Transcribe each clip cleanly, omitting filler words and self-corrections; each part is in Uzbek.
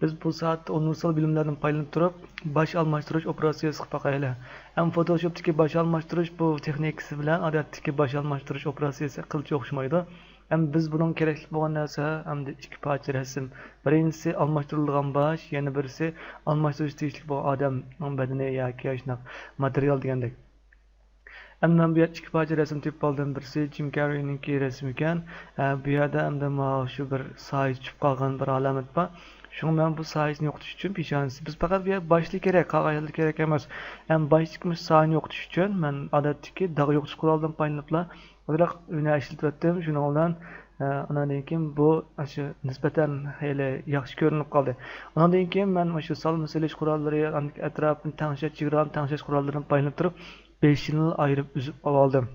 Biz bu soatda universal bilimlerden paylanıp durup baş almashtirish operatsiyasi qilib boqaylik. Photoshopdagi baş almashtirish bu texnikasi bilan odatdagi baş almashtirish operatsiyasi qilcha o'xshamaydi. Biz bunun kerakli bo'lgan narsa hamda ikki parcha rasm. Birinchisi almashtirilgan baş, yana birisi almashtirish tegishli bo'lgan odam badani yoki shunaqa material degandek. Ben bu yerda ikki parcha rasm tepib oldim. Birisi Jim Carrey'ninki rasmi ekan. Bu yerda hamda shu bir soy tushib qolgan bir alamat bor. Şunu ben bu sayesini yo'qotish uchun peshonasi. Biz faqat bu boshlik kerak, qog'ozli kerak emas. Boshlikimiz sayini yo'qotish uchun men odatdagi dog' yo'qotish qurolidan foydalanib, ozroq uyni ishlatdim. Shuning bilan undan keyin bu shu nisbatan hali yaxshi ko'rinib qoldi. Undan keyin men shu salma silish qurollari, atrofini tangshash, chegirani tangshash qurollaridan foydalanib turib, 5 yil ayirib uzib oldim.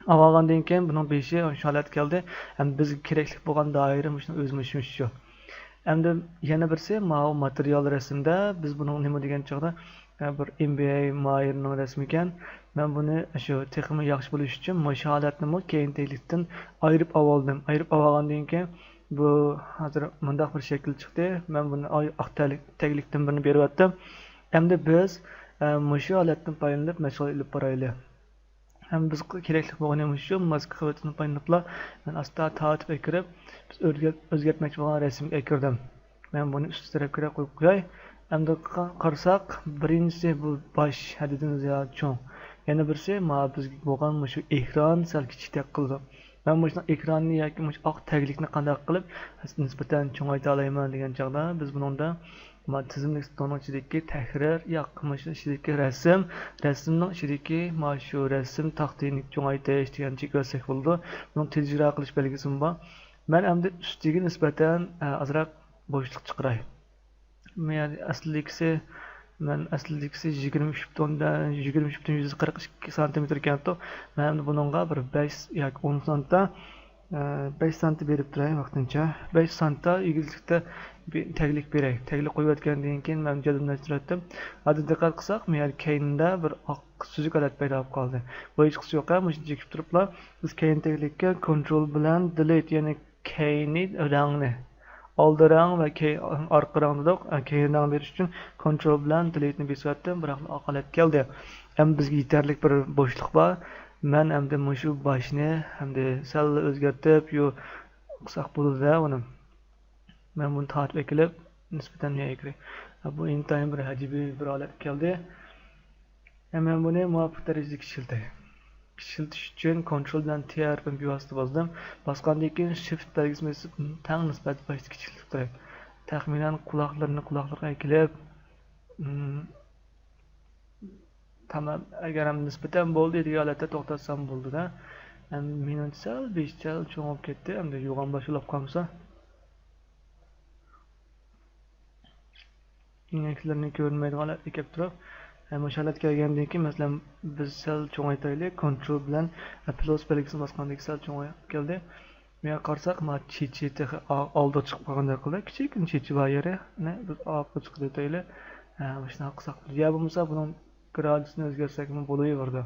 Olgandan keyin buning 5i shu holat keldi. Bizga kerakli bo'lgan doira shuni o'zimiz shu. Endi yana birisi material rasmda biz buni nima degan chog'da bir MBA Mayerning rasmi ekan. Men buni shu texmi yaxshi bo'lish uchun shu holatni keyinlikdan ayirib oldim. Ayirib olgandan keyin bu hozir bunday bir shakl chiqdi. Men buni oq taglikdan birini beryaptim. Endi biz shu holatdan foydalanib mashg'ul olib boraylik. Biz kerakli bo'lgan shu maska qavatini foydalanib men asta tatib kirib biz o'zgartmoqchi bo'lgan rasmga kirdim. Men buni ust tarafga qo'yib qo'yay. Endi qarasak, birinchisi bu bosh hadidimiz cho'ng. Yana birisi bizga bo'lgan shu ekran sal kichikroq qildi. Men bu ekranni yoki oq taglikni qanday qilib nisbatan cho'ngaytira olaman degan chog'da biz buningda tizimlik stolning ichidagi tahrir yoki ichidagi rasmning ichidagi shu rasm taxtini cho'ngaytirish degan cheklarsak bo'ldi. Buni tejriba qilish belgisi bor. Men endi ustiga nisbatan ozroq bo'shliq chiqaray. Men aslidagisi 23,142 cm ekan. Men buningga bir 5 yoki 10 santda 5 sant berib turay vaqtincha. 5 santda egizlikda taglik beray. Taglik qo'yayotgandan keyin men jadvallashtirdim. Hozir diqqat qilsak, men keyinda bir oq suzuk holat paydo bo'lib qoldi. Bu hech qisi yo'q, mana shuncha chekib turiblar. Biz keyin taglikka control bilan delete, ya'ni keyinni rangni oldi rang va orqa rangni keyin rang berish uchun control bilan delete ni besatdim, biroq oq holat keldi. Bizga yetarli bir bo'shliq bor. Men endi shu boshni hamda sal o'zgartib qilsak bo'ladi uni. Men buni tartib qilib nisbatan yakri. Bu intayin bir ajoyib bir holat keldi. Men buni muvaffaq darajada kichiltish uchun control bilan T harfini bevosita bosdim. Bosgandan keyin shift belgisini bosib tang nisbat boshda kichiltirib, taxminan quloqlarga kelib tamam, agar nisbatan bo'ldi degan holatda to'xtatsam bo'ldi-da. Menimcha sal 5 chal cho'ngib ketdi, endi yo'g'on boshlab qolsa. Inaklarni ko'rinmaydigan holatga kelib turib, mashalat kelgandan keyin masalan biz sal cho'ngaytaylik, control bilan plus belgisini bosgandan keyin sal cho'ngayib keldi. Men qarasak, chichi oldi chiqib qolgandek qildi. Kichik chichi bor yerini biz olib chiqib deylik. Mana shunaqa qilsak, ya bo'lmasa buning gradusini o'zgarsak bo'laverdi.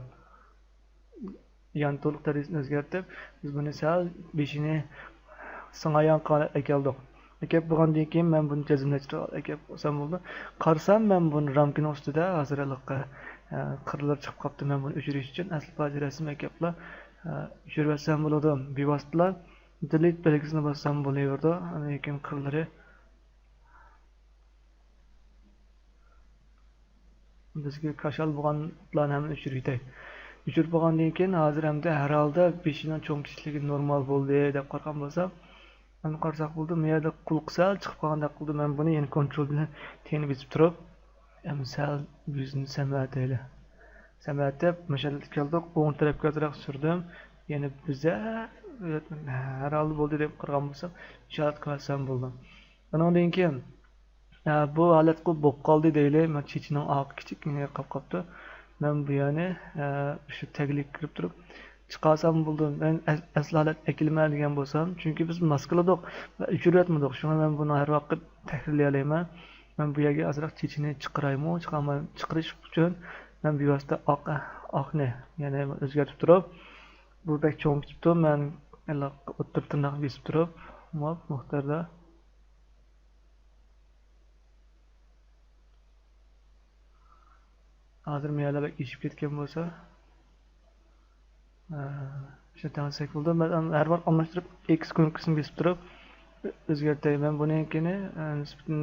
Yan to'liq darajasini o'zgartib, biz buni sal 5ni singayon holatga keldik. Akab bo'lgandan keyin men buni jazmlashtirib olsam bo'ldi. Qarasam men buni ramkaning ustida hozirlikqa qirlar chiqib qolibdi. Men buni o'chirish uchun asl bajarasini akablar o'chirib bo'ladi. Bevositalar delete belgisini bossam bo'laverdi. Lekin qirlari bizga kashal bo'lganlarni ham o'chirib Uchirib bo'lgandan keyin hozir hamda har holda 5dan cho'ng kishligi normal bo'ldi deb qo'rqgan bo'lsam, men qarasak bo'ldi, men yerda qulq sal chiqib qolgandek qildi. Men buni yana control bilan teni besib turib, sal yuzni samatib mashalat keldik, o'ng tarafga ozroq surdim. Yana biza har holda bo'ldi deb qo'rqgan bo'lsam, ishorat qilsam bo'ldi. Undan keyin bu holat bo'lib qoldi deylik. Men chichining oq kichikgina qolibdi. Men bu yana shu taglik kirib turib chiqarsam bo'ldi. Men asl holat ekilma degan bo'lsam, chunki biz maskaladik va uchirayotmadik. Shunga men buni har vaqt takrorlay olaman. Men bu yerga ozroq chichini chiqarish uchun men bevosita oqni yana o'zgartib turib, bu bek cho'ng chiqibdi. Men o'ttir tirnoq besib turib, muxtarda hozir meyalab eshib ketgan bo'lsa o'sha tansak bo'ldi. Men har bir almashtirib x ko'nikisini besib turib o'zgartay. Men bunikini nisbatan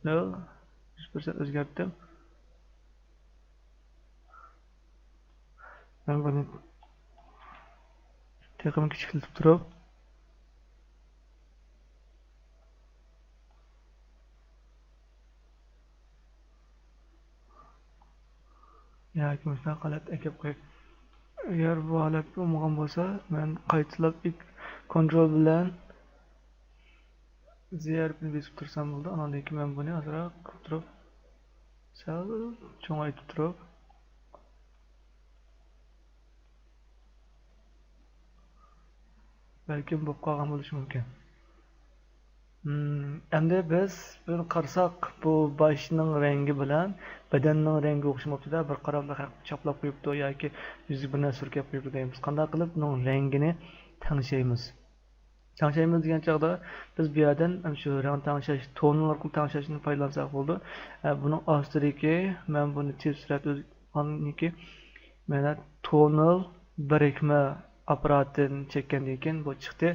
0 100% o'zgartdim. Men buni teqim kichiklatib turib yoki mana holat ekib qo'yib, agar bu holat bo'lmagan bo'lsa men qaytalab kontrol bilan zerni besib tursam bo'ldi. Andan keyin men buni ozroq qilib turib sal cho'ngaytib turib balkim bo'lib qolgan bo'lishi mumkin. Endi biz buni qarasak, bu boshning rangi bilan badanning rangi o'xshamabdi-da, bir qarab choplab qo'yibdi yoki yuziga bir narsa surkab qo'yibdi deymiz. Qanday qilib uning rangini tangshaymiz? Tangshaymiz degan chog'da biz bu yerdan shu rang tangshash, tonlar orqali tangshashni foydalansak bo'ldi. Buning ostidagi men buni tez surat o'zganiki mana tonal birikma apparatini chekkandan keyin bu chiqdi.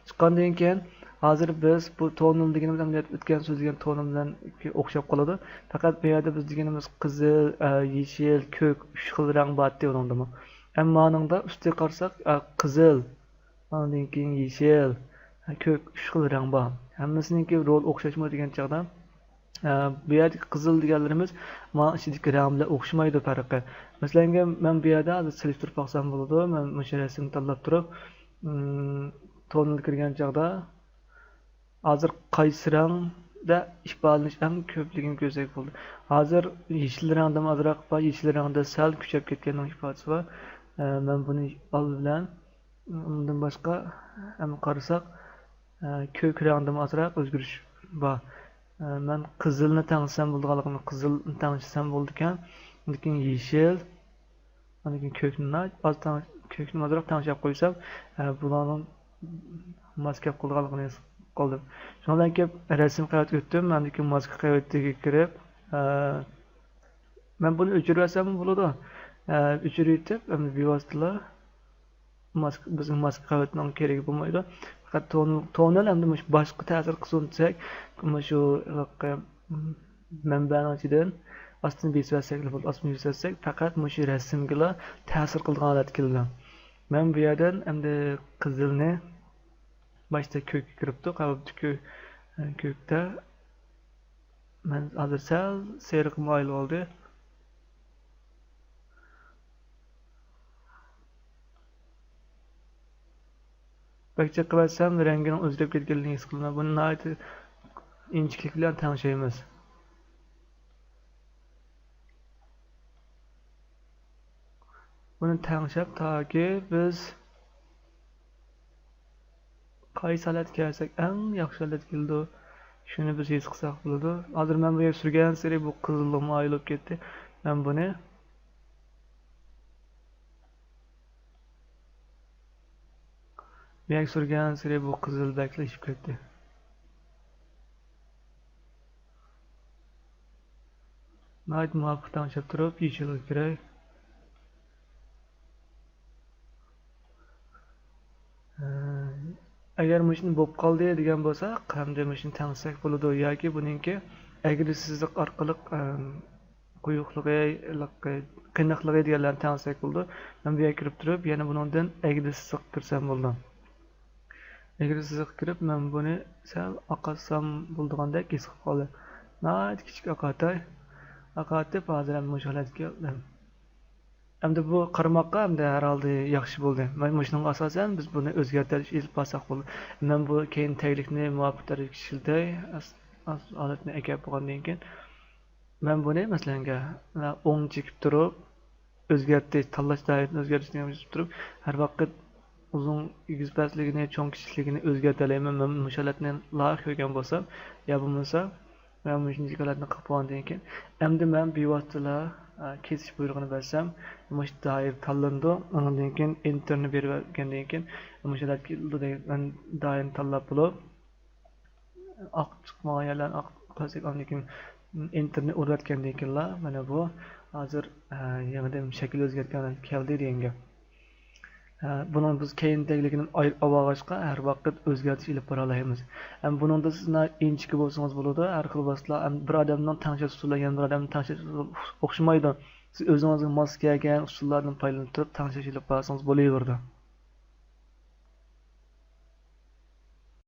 Chiqqandan keyin hozir biz bu tonal deganimiz o'tgan so'zlagan tonal bilan o'xshab qoladi. Faqat bu yerda biz deganimiz qizil, yeshil, ko'k 3 xil rang bor edi unda. Ammo oningda ustiga qarasak qizil, ondan keyin yeshil, ko'k 3 xil rang bor. Hammasiniki rol o'xshashmaydi degan chog'da bu yerda qizil deganlarimiz mana ichidagi rang bilan o'xshamaydi farqi. Masalan, men bu yerda hozir selektor baqsam bo'ladi. Men o'sha rasmni tanlab turib tonal kirgan chog'da hozir qaysi rangda ifodalanish ham ko'pligini ko'rsak bo'ldi. Hozir yeshil rangdan ozroq va yeshil rangda sal kuchayib ketganning ifodasi bor. Men buni old bilan undan boshqa ham qarasak ko'k rangdan ozroq o'zgarish bor. Men qizilni tangsam bo'lganligini qizilni tangsam bo'ldi ekan, lekin yeshil, lekin ko'kni ozroq tangshab qo'ysam, bularning maska qilganligini qoldim. Shundan keyin rasm qavatga o'tdim. Men lekin maska qavatiga kirib, men buni o'chirmasam bo'ladi. O'chirib, bevositali bizning maska qavatning keragi bo'lmaydi. Faqat tonal hamda boshqa ta'sir qilsak, shu manbaning ichidan ostini besib bo'ladi. Ostini besib faqat shu rasmga ta'sir qilgan holat keladi. Men bu yerdan endi qizilni başta kök kiribdi, qabibdi kökda men hozir sal seriq moyil oldi. Bakcha qilatsam rangini o'zgarib ketganligini his qilaman. Buni nihoyat injiqlik bilan tangshaymiz. Buni tangshab toki biz qaysi holat kelsak eng yaxshi holat keldi. Shuni biz his qilsak bo'ladi. Hozir men bu yerga surgan sari bu qizillik moyil bo'lib ketdi. Men buni bu yerga surgan sari bu qizil baklashib ketdi. Nihoyat muvaffaq tangshab turib yechilib kerak. Agar mashina bo'lib qoldi degan bo'lsa, hamda mashina tangsak bo'ladi yoki buningki agressivlik orqali quyuqligi, qiynoqligi deganlarni tangsak bo'ldi. Men bu yerga kirib turib, yana bundan agressivlik kirsam bo'ldi. Agressivlik kirib, men buni sal oqatsam bo'ldigandek his qilib qoldim. Nihoyat kichik oqatib hozir ham holatga keldim. Endi bu qarmoqqa hamda herhalde yaxshi bo'ldi. Men mashinaga asosan biz buni o'zgartirish ilib borsak bo'ldi. Men bu keyin taglikni muvofiq tarkishildi, holatni ekib bo'lgandan keyin men buni masalan o'ng chekib turib o'zgartirish, tanlash doirini o'zgartirishni yozib turib, har vaqt uzun egiz pastligini, cho'ng kichikligini o'zgartiraman. Men mushalatni loyiq ko'rgan bo'lsam, yo bo'lmasa men shunday holatni qilib bo'lgandan keyin endi men bevositali kesish buyrug'ini bersam, mush doir tanlandi. Undan keyin enterni bergandan keyin mushalatga men doirni tanlab bo'lib oq chiqmagan yerlarni oq qilsak, undan keyin enterni o'rgatgandan keyinlar mana bu hozir yangidan shakl o'zgargan keldi degan gap. Bunun biz keyindagiligini ayirib olishga har vaqt o'zgartish ilib bora olamiz. Ham buningda sizlar inchiki bo'lsangiz bo'ladi, har xil vaslar bir odamning tanishish usullari bir odamning tanishish o'xshamaydi. Siz o'zingizga mos kelgan usullardan foydalanib turib tanishish ilib borsangiz bo'laveradi.